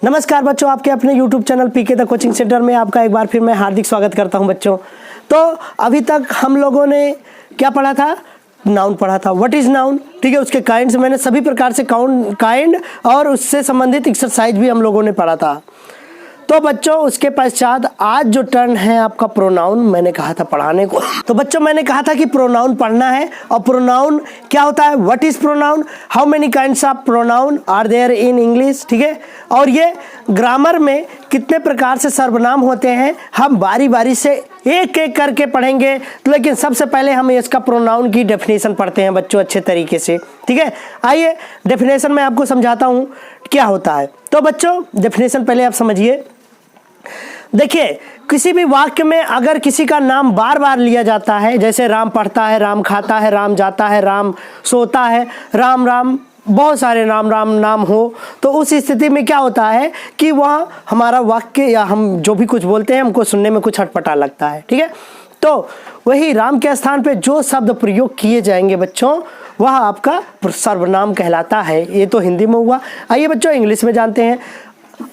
नमस्कार बच्चों, आपके अपने YouTube channel PK the coaching centre में आपका एक बार फिर मैं हार्दिक स्वागत करता हूं बच्चों। तो अभी तक हम लोगों ने क्या पढ़ा था? नाउन पढ़ा था। व्हाट इज नाउन, ठीक है। उसके काइंड से मैंने सभी प्रकार से काइंड और उससे संबंधित एक्सरसाइज भी हम लोगों ने पढ़ा था। तो बच्चों उसके पश्चात आज जो टर्न है आपका प्रोनाउन, मैंने कहा था पढ़ाने को। तो बच्चों मैंने कहा था कि प्रोनाउन पढ़ना है। और प्रोनाउन क्या होता है? What is pronoun, how many kinds of pronoun are there in English, ठीक है। और ये ग्रामर में कितने प्रकार से सर्वनाम होते हैं हम बारी बारी से एक एक करके पढ़ेंगे। तो लेकिन सबसे पहले हम इसका प्रोनाउन की डेफिनेशन पढ़ते हैं बच्चों अच्छे तरीके से, ठीक है। आइए डेफिनेशन में आपको समझाता हूँ क्या होता है। तो बच्चों डेफिनेशन पहले आप समझिए। देखिए, किसी भी वाक्य में अगर किसी का नाम बार बार लिया जाता है, जैसे राम पढ़ता है, राम खाता है, राम जाता है, राम सोता है, राम राम बहुत सारे राम राम नाम हो, तो उस स्थिति में क्या होता है कि वह हमारा वाक्य या हम जो भी कुछ बोलते हैं हमको सुनने में कुछ अटपटा लगता है, ठीक है। तो वही राम के स्थान पे जो शब्द प्रयोग किए जाएंगे बच्चों, वह आपका सर्वनाम कहलाता है। ये तो हिंदी में हुआ। आइए बच्चों इंग्लिश में जानते हैं।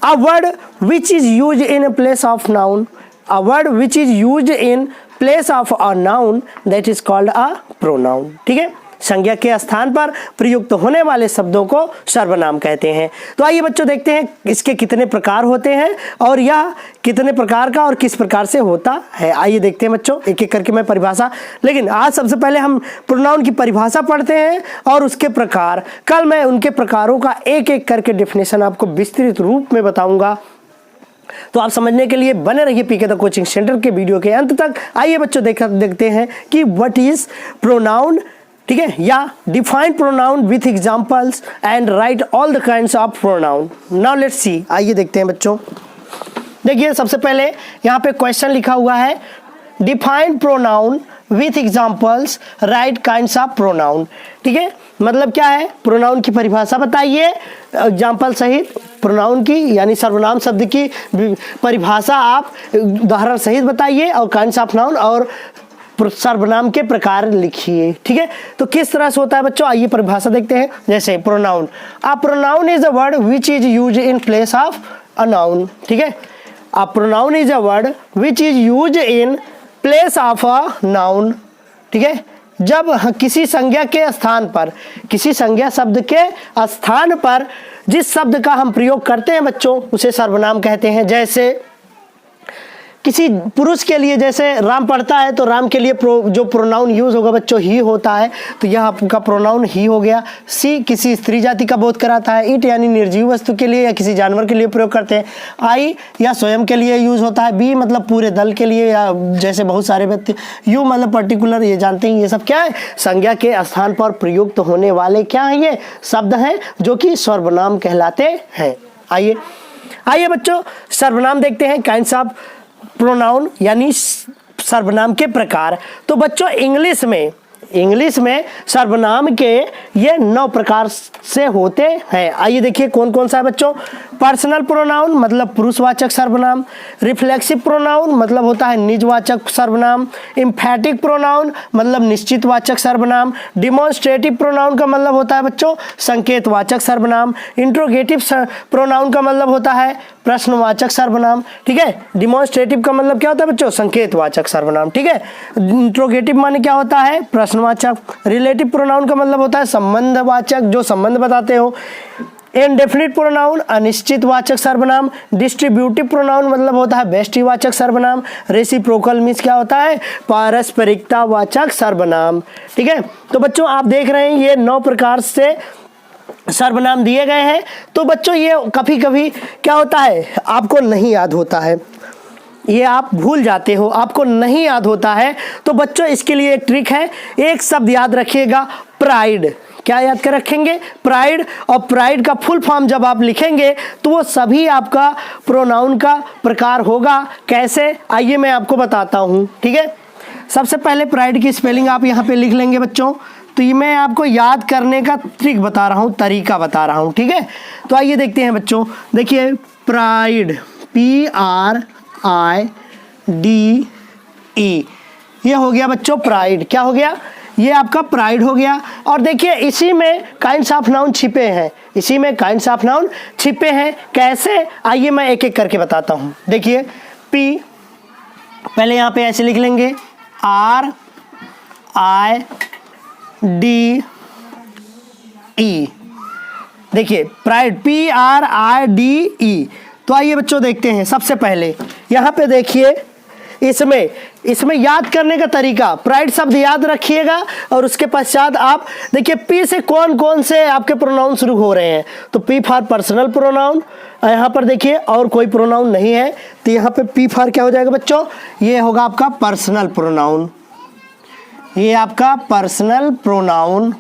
A word which is used in place of noun, a word which is used in place of a noun, that is called a pronoun, ठीक है। संज्ञा के स्थान पर प्रयुक्त होने वाले शब्दों को सर्वनाम कहते हैं। तो आइए बच्चों देखते हैं इसके कितने प्रकार होते हैं और यह कितने प्रकार का और किस प्रकार से होता है। आइए देखते हैं बच्चों एक एक करके मैं परिभाषा, लेकिन आज सबसे पहले हम प्रोनाउन की परिभाषा पढ़ते हैं और उसके प्रकार। कल मैं उनके प्रकारों का एक एक करके डेफिनेशन आपको विस्तृत रूप में बताऊंगा। तो आप समझने के लिए बने रहिए पीके द कोचिंग सेंटर के वीडियो के अंत तक। आइए बच्चों देखते हैं कि व्हाट इज प्रोनाउन, ठीक है, या define pronoun with examples and right all the kinds of pronoun. Now let's see. आइए देखते हैं बच्चों। देखिए सबसे पहले यहाँ पे क्वेश्चन लिखा हुआ है, define pronoun with examples right kinds of pronoun, ठीक है। मतलब क्या है? प्रोनाउन की परिभाषा बताइए एग्जांपल सहित प्रोनाउन की, यानी सर्वनाम शब्द की परिभाषा आप उदाहरण सहित बताइए और काइंड्स ऑफ नाउन और सर्वनाम के प्रकार लिखिए, ठीक है। तो किस तरह से होता है बच्चों, आइए परिभाषा देखते हैं। जैसे pronoun, a pronoun is a word which is used in place of a noun, ठीक है। A pronoun is a word which is used in place of a noun, ठीक है। जब किसी संज्ञा के स्थान पर, किसी संज्ञा शब्द के स्थान पर जिस शब्द का हम प्रयोग करते हैं बच्चों, उसे सर्वनाम कहते हैं। जैसे किसी पुरुष के लिए जैसे राम पढ़ता है तो राम के लिए जो प्रोनाउन यूज होगा बच्चों ही होता है, तो यह आपका प्रोनाउन ही हो गया। सी किसी स्त्री जाति का बोध कराता है। इट यानी निर्जीव वस्तु के लिए या किसी जानवर के लिए प्रयोग करते हैं। आई या स्वयं के लिए यूज होता है। बी मतलब पूरे दल के लिए या जैसे बहुत सारे व्यक्ति। यू मतलब पर्टिकुलर, ये जानते हैं ये सब क्या है? संज्ञा के स्थान पर प्रयुक्त होने वाले क्या है? ये शब्द हैं जो कि सर्वनाम कहलाते हैं। आइए बच्चों सर्वनाम देखते हैं, काइंड्स ऑफ प्रोनाउन यानी सर्वनाम के प्रकार। तो बच्चों इंग्लिश में सर्वनाम के ये 9 प्रकार से होते हैं। आइए देखिए कौन कौन सा है बच्चों। पर्सनल प्रोनाउन मतलब पुरुषवाचक सर्वनाम। रिफ्लेक्सिव प्रोनाउन मतलब होता है निजवाचक सर्वनाम। एम्फैटिक प्रोनाउन मतलब निश्चितवाचक सर्वनाम। डिमॉन्स्ट्रेटिव प्रोनाउन का मतलब होता है बच्चों संकेतवाचक सर्वनाम। इंट्रोगेटिव प्रोनाउन का मतलब होता है प्रश्नवाचक सर्वनाम, ठीक है। डिमॉन्स्ट्रेटिव का मतलब क्या होता है बच्चों? संकेतवाचक सर्वनाम, ठीक है। इंट्रोगेटिव माने क्या होता है? प्रश्नवाचक। रिलेटिव प्रोनाउन का मतलब होता है संबंधवाचक, जो संबंध बताते हो। इंडेफिनिट प्रोनाउन अनिश्चितवाचक सर्वनाम। डिस्ट्रीब्यूटिव प्रोनाउन मतलब होता है व्यष्टिवाचक सर्वनाम। रेसिप्रोकल मीन्स क्या होता है? पारस्परिकतावाचक सर्वनाम, ठीक है। तो बच्चों आप देख रहे हैं ये 9 प्रकार से सर्वनाम दिए गए हैं। तो बच्चों ये कभी कभी क्या होता है आपको नहीं याद होता है, ये आप भूल जाते हो, आपको नहीं याद होता है। तो बच्चों इसके लिए एक ट्रिक है, एक शब्द याद रखिएगा, प्राइड। क्या याद कर रखेंगे? प्राइड। और प्राइड का फुल फॉर्म जब आप लिखेंगे तो वो सभी आपका प्रोनाउन का प्रकार होगा। कैसे? आइए मैं आपको बताता हूँ, ठीक है। सबसे पहले प्राइड की स्पेलिंग आप यहाँ पे लिख लेंगे बच्चों। तो ये मैं आपको याद करने का ट्रिक बता रहा हूँ, तरीका बता रहा हूँ, ठीक है। तो आइए देखते हैं बच्चों। देखिए प्राइड, PRIDE, ये हो गया बच्चों प्राइड। क्या हो गया? ये आपका प्राइड हो गया। और देखिए इसी में काइंड्स ऑफ नाउन छिपे हैं, इसी में काइंड्स ऑफ नाउन छिपे हैं। कैसे, आइए मैं एक एक करके बताता हूँ। देखिए पी, पहले यहाँ पे ऐसे लिख लेंगे RIDE, देखिए प्राइड PRIDE। तो आइए बच्चों देखते हैं। सबसे पहले यहाँ पे देखिए, इसमें याद करने का तरीका, प्राइड शब्द याद रखिएगा और उसके पश्चात आप देखिए पी से कौन कौन से आपके प्रोनाउन शुरू हो रहे हैं। तो पी फॉर पर्सनल प्रोनाउन, यहाँ पर देखिए और कोई प्रोनाउन नहीं है, तो यहाँ पे पी फॉर क्या हो जाएगा बच्चों, ये होगा आपका पर्सनल प्रोनाउन, ये आपका पर्सनल प्रोनाउन,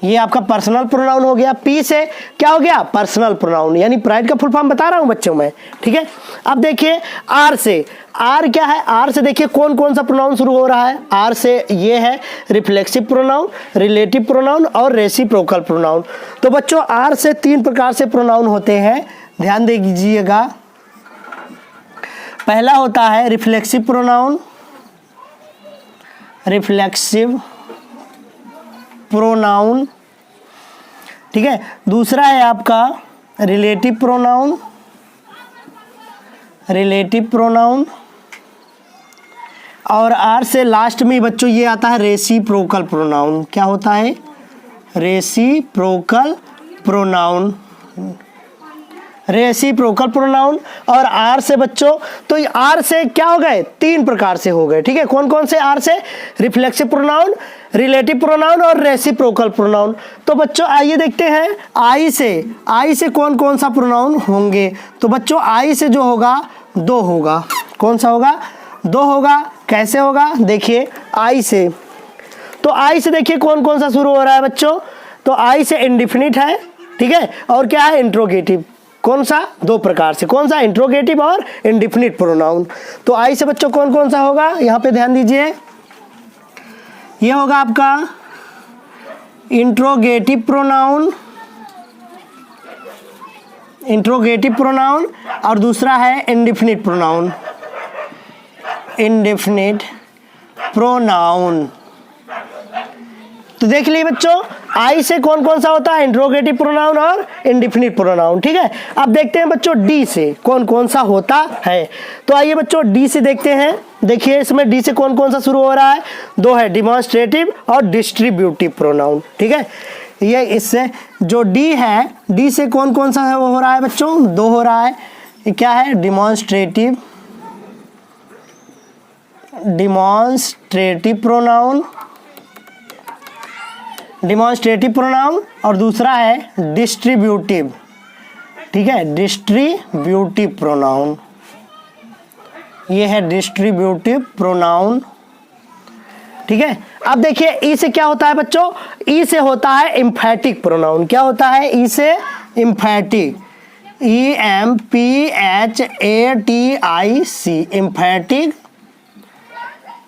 ये आपका पर्सनल प्रोनाउन हो गया। पी से क्या हो गया, पर्सनल प्रोनाउन, यानी प्राइड का फुल फॉर्म बता रहा हूं बच्चों मैं, ठीक है। अब देखिए आर से, आर क्या है, आर से देखिए कौन कौन सा प्रोनाउन शुरू हो रहा है। आर से ये है रिफ्लेक्सिव प्रोनाउन, रिलेटिव प्रोनाउन और रेसिप्रोकल प्रोनाउन। तो बच्चों आर से 3 प्रकार से प्रोनाउन होते हैं, ध्यान दे दीजिएगा। पहला होता है रिफ्लेक्सिव प्रोनाउन, रिफ्लेक्सिव प्रोनाउन, ठीक है। दूसरा है आपका रिलेटिव प्रोनाउन, रिलेटिव प्रोनाउन, और आर से लास्ट में बच्चों ये आता है रेसिप्रोकल प्रोनाउन। क्या होता है, रेसिप्रोकल प्रोनाउन, रेसिप्रोकल प्रोनाउन। और आर से बच्चों, तो आर से क्या हो गए, 3 प्रकार से हो गए, ठीक है। कौन कौन से आर से, रिफ्लेक्सिव प्रोनाउन, रिलेटिव प्रोनाउन और रेसिप्रोकल प्रोनाउन। तो बच्चों आइए देखते हैं आई से कौन कौन सा प्रोनाउन होंगे। तो बच्चों आई से जो होगा 2 होगा, कौन सा होगा, 2 होगा। कैसे होगा, देखिए आई से, तो आई से देखिए कौन कौन सा शुरू हो रहा है बच्चों। तो आई से इंडिफिनिट है, ठीक है, और क्या है इंट्रोगेटिव। कौन सा, 2 प्रकार से, कौन सा, इंट्रोगेटिव और इंडिफिनिट प्रोनाउन। तो आई से बच्चों कौन कौन सा होगा, यहाँ पे ध्यान दीजिए, ये होगा आपका इंट्रोगेटिव प्रोनाउन, इंट्रोगेटिव प्रोनाउन, और दूसरा है इंडिफिनिट प्रोनाउन, इंडिफिनिट प्रोनाउन। तो देख लिए बच्चों आई से कौन कौन सा होता है, इंट्रोगेटिव प्रोनाउन और इंडिफिनिट प्रोनाउन, ठीक है। अब देखते हैं बच्चों डी से कौन कौन सा होता है। तो आइए बच्चों डी से देखते हैं। देखिए इसमें डी से कौन कौन सा शुरू हो रहा है, 2 है, डिमॉन्स्ट्रेटिव और डिस्ट्रीब्यूटिव प्रोनाउन, ठीक है। ये इससे जो डी है, डी से कौन कौन सा हो रहा है बच्चों, 2 हो रहा है। ये क्या है, demonstrative, demonstrative pronoun, demonstrative pronoun, और दूसरा है डिस्ट्रीब्यूटिव, ठीक है, डिस्ट्रीब्यूटिव प्रोनाउन, ये है डिस्ट्रीब्यूटिव प्रोनाउन, ठीक है। अब देखिए ई से क्या होता है बच्चों, ई से होता है एम्फैटिक प्रोनाउन। क्या होता है ई से, एम्फैटिक, EMPHATIC, एम्फैटिक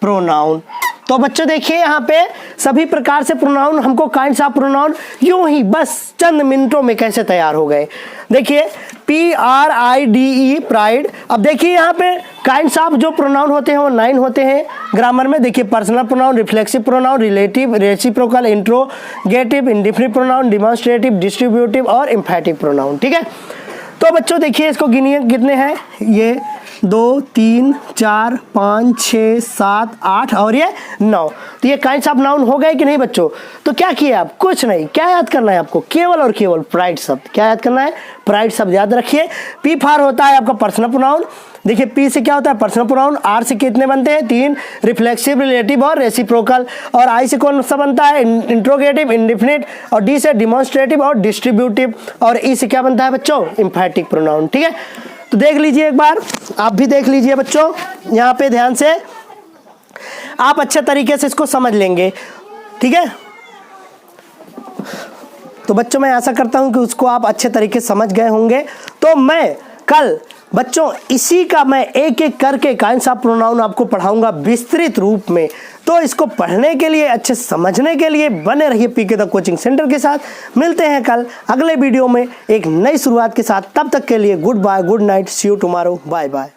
प्रोनाउन। तो बच्चों देखिए यहाँ पे सभी प्रकार से प्रोनाउन, हमको काइंड्स ऑफ प्रोनाउन यूं ही बस चंद मिनटों में कैसे तैयार हो गए। देखिए PRIDE, प्राइड। अब देखिए यहाँ पे काइंड्स ऑफ जो प्रोनाउन होते हैं वो 9 होते हैं ग्रामर में। देखिए personal pronoun, reflexive pronoun, relative, reciprocal, interrogative, indefinite pronoun, demonstrative, distributive और एम्फैटिक प्रोनाउन, ठीक है। तो बच्चों देखिए इसको गिनिए कितने हैं, ये 2 3 4 5 6 7 8 और ये 9। तो ये काइंड्स ऑफ नाउन हो गए कि नहीं बच्चों। तो क्या किया आप, कुछ नहीं, क्या याद करना है आपको, केवल और केवल प्राइड शब्द। क्या याद करना है, प्राइड शब्द याद रखिए। पी फॉर होता है आपका पर्सनल प्रोनाउन। देखिए पी से क्या होता है, पर्सनल प्रोनाउन। आर से कितने बनते हैं, 3, रिफ्लेक्सिव, रिलेटिव और रेसिप्रोकल। और आई से कौन सा बनता है, इंट्रोगेटिव, इंडिफिनिट। और डी से डिमॉन्स्ट्रेटिव और डिस्ट्रीब्यूटिव। और ई से क्या बनता है बच्चों, एम्फैटिक प्रोनाउन, ठीक है। तो देख लीजिए एक बार, आप भी देख लीजिए बच्चों, यहाँ पे ध्यान से आप अच्छे तरीके से इसको समझ लेंगे, ठीक है। तो बच्चों मैं आशा करता हूं कि उसको आप अच्छे तरीके से समझ गए होंगे। तो मैं कल बच्चों इसी का मैं एक एक करके काइंड्स ऑफ प्रोनाउन आपको पढ़ाऊंगा विस्तृत रूप में। तो इसको पढ़ने के लिए, अच्छे समझने के लिए बने रहिए पीके द कोचिंग सेंटर के साथ। मिलते हैं कल अगले वीडियो में एक नई शुरुआत के साथ। तब तक के लिए good bye, good night, see you tomorrow, bye bye.